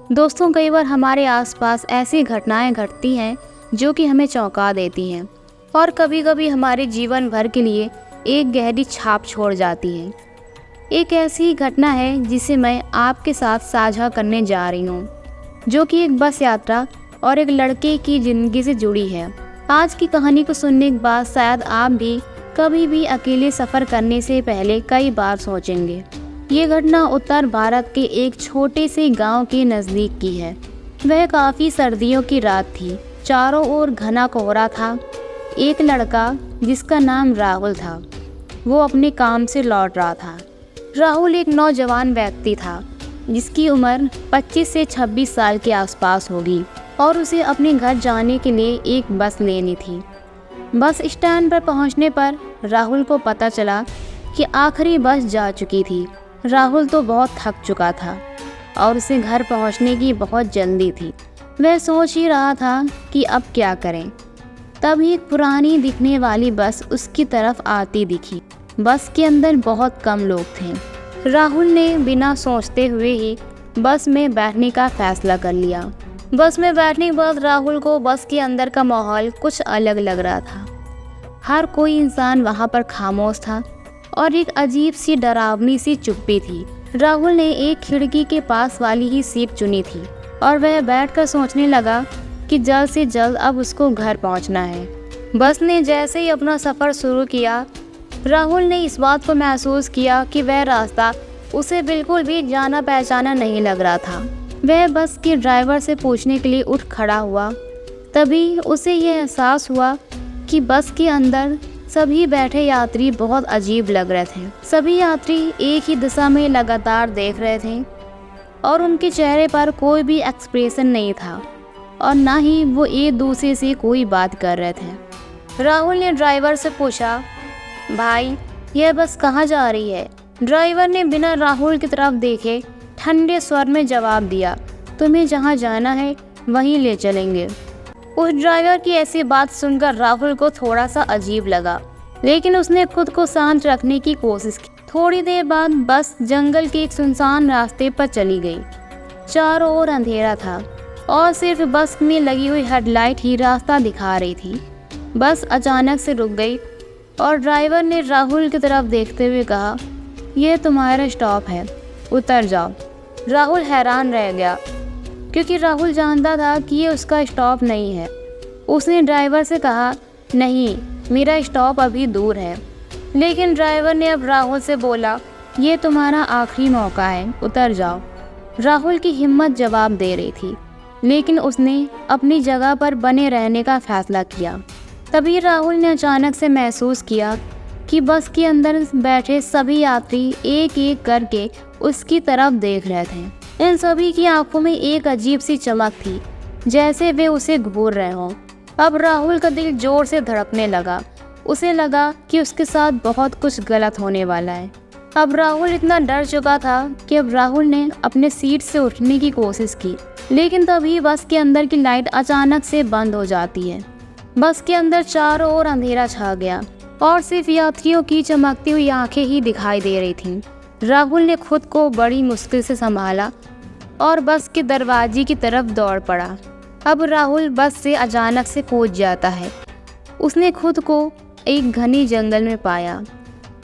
दोस्तों, कई बार हमारे आसपास ऐसी घटनाएं घटती हैं जो कि हमें चौंका देती हैं और कभी कभी हमारे जीवन भर के लिए एक गहरी छाप छोड़ जाती हैं। एक ऐसी ही घटना है जिसे मैं आपके साथ साझा करने जा रही हूँ, जो कि एक बस यात्रा और एक लड़के की ज़िंदगी से जुड़ी है। आज की कहानी को सुनने के बाद शायद आप भी कभी भी अकेले सफ़र करने से पहले कई बार सोचेंगे। ये घटना उत्तर भारत के एक छोटे से गांव के नज़दीक की है। वह काफ़ी सर्दियों की रात थी। चारों ओर घना कोहरा था। एक लड़का जिसका नाम राहुल था, वो अपने काम से लौट रहा था। राहुल एक नौजवान व्यक्ति था जिसकी उम्र 25 से 26 साल के आसपास होगी और उसे अपने घर जाने के लिए एक बस लेनी थी। बस स्टैंड पर पहुंचने पर राहुल को पता चला कि आखिरी बस जा चुकी थी। राहुल तो बहुत थक चुका था और उसे घर पहुंचने की बहुत जल्दी थी। वह सोच ही रहा था कि अब क्या करें। तभी एक पुरानी दिखने वाली बस उसकी तरफ आती दिखी। बस के अंदर बहुत कम लोग थे। राहुल ने बिना सोचते हुए ही बस में बैठने का फैसला कर लिया। बस में बैठने के बाद राहुल को बस के अंदर का माहौल कुछ अलग लग रहा था। हर कोई इंसान वहाँ पर खामोश था और एक अजीब सी डरावनी सी चुप्पी थी। राहुल ने एक खिड़की के पास वाली ही सीट चुनी थी और वह बैठकर सोचने लगा कि जल्द से जल्द अब उसको घर पहुंचना है। बस ने जैसे ही अपना सफ़र शुरू किया, राहुल ने इस बात को महसूस किया कि वह रास्ता उसे बिल्कुल भी जाना पहचाना नहीं लग रहा था। वह बस के ड्राइवर से पूछने के लिए उठ खड़ा हुआ। तभी उसे यह एहसास हुआ कि बस के अंदर सभी बैठे यात्री बहुत अजीब लग रहे थे। सभी यात्री एक ही दिशा में लगातार देख रहे थे और उनके चेहरे पर कोई भी एक्सप्रेशन नहीं था और ना ही वो एक दूसरे से कोई बात कर रहे थे। राहुल ने ड्राइवर से पूछा, भाई यह बस कहाँ जा रही है? ड्राइवर ने बिना राहुल की तरफ देखे ठंडे स्वर में जवाब दिया, तुम्हें जहाँ जाना है वहीं ले चलेंगे। उस ड्राइवर की ऐसी बात सुनकर राहुल को थोड़ा सा अजीब लगा, लेकिन उसने खुद को शांत रखने की कोशिश की। थोड़ी देर बाद बस जंगल के एक सुनसान रास्ते पर चली गई। चारों ओर अंधेरा था और सिर्फ बस में लगी हुई हेडलाइट ही रास्ता दिखा रही थी। बस अचानक से रुक गई और ड्राइवर ने राहुल की तरफ देखते हुए कहा, यह तुम्हारा स्टॉप है, उतर जाओ। राहुल हैरान रह गया क्योंकि राहुल जानता था कि ये उसका स्टॉप नहीं है। उसने ड्राइवर से कहा, नहीं, मेरा स्टॉप अभी दूर है। लेकिन ड्राइवर ने अब राहुल से बोला, ये तुम्हारा आखिरी मौका है, उतर जाओ। राहुल की हिम्मत जवाब दे रही थी, लेकिन उसने अपनी जगह पर बने रहने का फैसला किया। तभी राहुल ने अचानक से महसूस किया कि बस के अंदर बैठे सभी यात्री एक एक करके उसकी तरफ देख रहे थे। इन सभी की आंखों में एक अजीब सी चमक थी, जैसे वे उसे घूर रहे हों। अब राहुल का दिल जोर से धड़कने लगा। उसे लगा कि उसके साथ बहुत कुछ गलत होने वाला है। अब राहुल इतना डर चुका था कि अब राहुल ने अपने सीट से उठने की कोशिश की, लेकिन तभी बस के अंदर की लाइट अचानक से बंद हो जाती है। बस के अंदर चारों ओर अंधेरा छा गया और सिर्फ यात्रियों की चमकती हुई आंखें ही दिखाई दे रही थीं। राहुल ने खुद को बड़ी मुश्किल से संभाला और बस के दरवाजे की तरफ दौड़ पड़ा। अब राहुल बस से अचानक से कूद जाता है। उसने खुद को एक घने जंगल में पाया।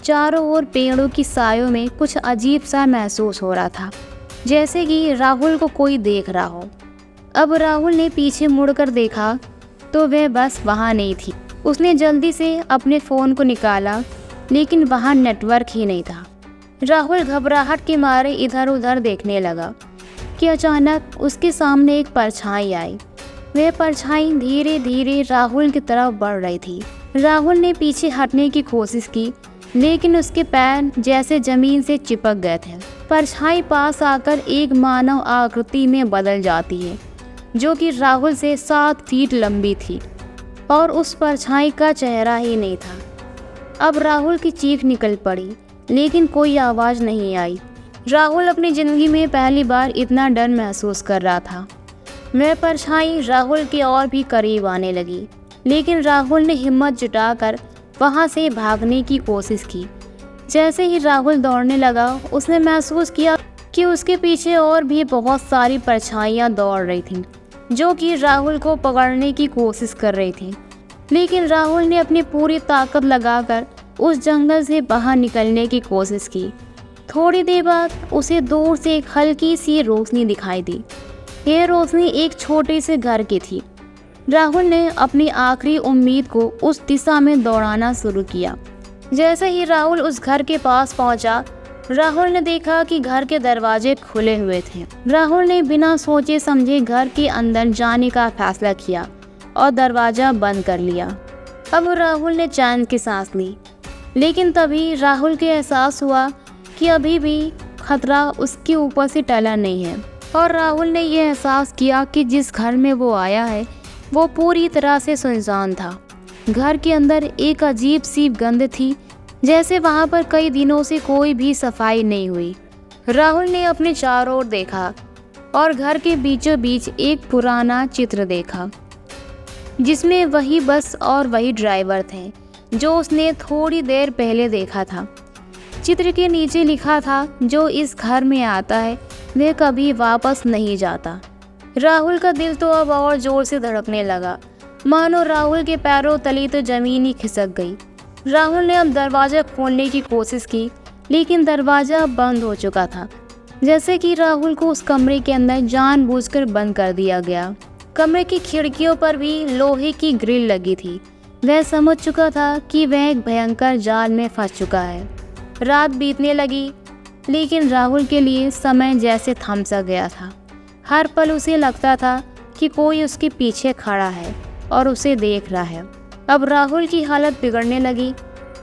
चारों ओर पेड़ों की सायों में कुछ अजीब सा महसूस हो रहा था, जैसे कि राहुल को कोई देख रहा हो। अब राहुल ने पीछे मुड़कर देखा तो वह बस वहाँ नहीं थी। उसने जल्दी से अपने फ़ोन को निकाला, लेकिन वहाँ नेटवर्क ही नहीं था। राहुल घबराहट के मारे इधर उधर देखने लगा कि अचानक उसके सामने एक परछाई आई। वह परछाई धीरे धीरे राहुल की तरफ बढ़ रही थी। राहुल ने पीछे हटने की कोशिश की, लेकिन उसके पैर जैसे जमीन से चिपक गए थे। परछाई पास आकर एक मानव आकृति में बदल जाती है, जो कि राहुल से 7 फीट लंबी थी और उस परछाई का चेहरा ही नहीं था। अब राहुल की चीख निकल पड़ी, लेकिन कोई आवाज़ नहीं आई। राहुल अपनी ज़िंदगी में पहली बार इतना डर महसूस कर रहा था। वह परछाई राहुल के और भी करीब आने लगी, लेकिन राहुल ने हिम्मत जुटाकर वहाँ से भागने की कोशिश की। जैसे ही राहुल दौड़ने लगा, उसने महसूस किया कि उसके पीछे और भी बहुत सारी परछाइयाँ दौड़ रही थीं, जो कि राहुल को पकड़ने की कोशिश कर रही थी। लेकिन राहुल ने अपनी पूरी ताकत लगाकर उस जंगल से बाहर निकलने की कोशिश की। थोड़ी देर बाद उसे दूर से एक हल्की सी रोशनी दिखाई दी। यह रोशनी एक छोटे से घर की थी। राहुल ने अपनी आखिरी उम्मीद को उस दिशा में दौड़ाना शुरू किया। जैसे ही राहुल उस घर के पास पहुंचा, राहुल ने देखा कि घर के दरवाजे खुले हुए थे। राहुल ने बिना सोचे समझे घर के अंदर जाने का फैसला किया और दरवाज़ा बंद कर लिया। अब राहुल ने चैन की सांस ली, लेकिन तभी राहुल को एहसास हुआ कि अभी भी खतरा उसके ऊपर से टला नहीं है। और राहुल ने यह एहसास किया कि जिस घर में वो आया है वो पूरी तरह से सुनसान था। घर के अंदर एक अजीब सी गंध थी, जैसे वहाँ पर कई दिनों से कोई भी सफाई नहीं हुई। राहुल ने अपने चारों ओर देखा और घर के बीचों बीच एक पुराना चित्र देखा, जिसमें वही बस और वही ड्राइवर थे जो उसने थोड़ी देर पहले देखा था। चित्र के नीचे लिखा था, जो इस घर में आता है वह कभी वापस नहीं जाता। राहुल का दिल तो अब और जोर से धड़कने लगा, मानो राहुल के पैरों तले तो जमीन ही खिसक गई। राहुल ने अब दरवाज़ा खोलने की कोशिश की, लेकिन दरवाज़ा बंद हो चुका था, जैसे कि राहुल को उस कमरे के अंदर जानबूझकर बंद कर दिया गया। कमरे की खिड़कियों पर भी लोहे की ग्रिल लगी थी। वह समझ चुका था कि वह एक भयंकर जाल में फंस चुका है। रात बीतने लगी, लेकिन राहुल के लिए समय जैसे थम सा गया था। हर पल उसे लगता था कि कोई उसके पीछे खड़ा है और उसे देख रहा है। अब राहुल की हालत बिगड़ने लगी।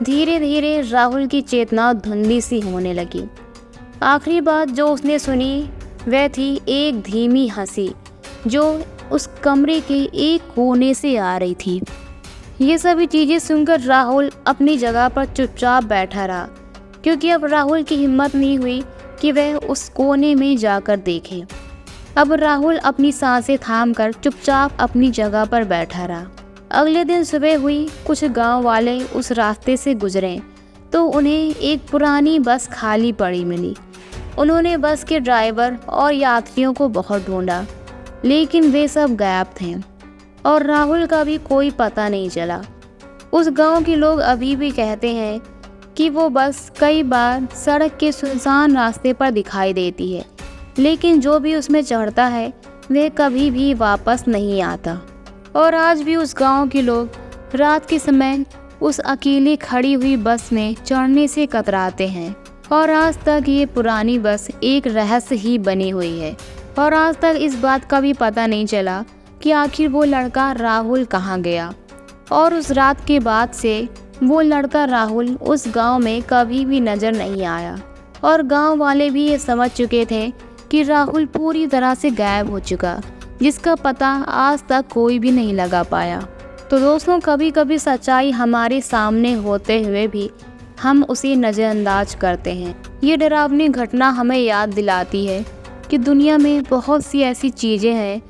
धीरे धीरे राहुल की चेतना धुंधली सी होने लगी। आखिरी बात जो उसने सुनी वह थी एक धीमी हंसी, जो उस कमरे के एक कोने से आ रही थी। ये सभी चीज़ें सुनकर राहुल अपनी जगह पर चुपचाप बैठा रहा, क्योंकि अब राहुल की हिम्मत नहीं हुई कि वह उस कोने में जाकर देखे। अब राहुल अपनी सांसें थामकर चुपचाप अपनी जगह पर बैठा रहा। अगले दिन सुबह हुई। कुछ गांव वाले उस रास्ते से गुजरे तो उन्हें एक पुरानी बस खाली पड़ी मिली। उन्होंने बस के ड्राइवर और यात्रियों को बहुत ढूंढा, लेकिन वे सब गायब थे और राहुल का भी कोई पता नहीं चला। उस गांव के लोग अभी भी कहते हैं कि वो बस कई बार सड़क के सुनसान रास्ते पर दिखाई देती है, लेकिन जो भी उसमें चढ़ता है वह कभी भी वापस नहीं आता। और आज भी उस गांव के लोग रात के समय उस अकेली खड़ी हुई बस में चढ़ने से कतराते हैं। और आज तक ये पुरानी बस एक रहस्य ही बनी हुई है। और आज तक इस बात का भी पता नहीं चला कि आखिर वो लड़का राहुल कहाँ गया। और उस रात के बाद से वो लड़का राहुल उस गांव में कभी भी नज़र नहीं आया। और गांव वाले भी ये समझ चुके थे कि राहुल पूरी तरह से गायब हो चुका, जिसका पता आज तक कोई भी नहीं लगा पाया। तो दोस्तों, कभी कभी सच्चाई हमारे सामने होते हुए भी हम उसे नज़रअंदाज करते हैं। ये डरावनी घटना हमें याद दिलाती है कि दुनिया में बहुत सी ऐसी चीज़ें हैं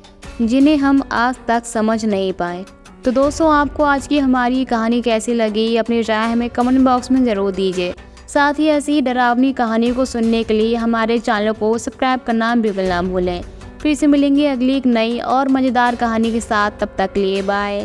जिन्हें हम आज तक समझ नहीं पाए। तो दोस्तों, आपको आज की हमारी कहानी कैसी लगी, अपनी राय हमें कमेंट बॉक्स में ज़रूर दीजिए। साथ ही ऐसी ही डरावनी कहानी को सुनने के लिए हमारे चैनल को सब्सक्राइब करना बिल्कुल ना भूलें। फिर से मिलेंगे अगली एक नई और मज़ेदार कहानी के साथ। तब तक के लिए बाय।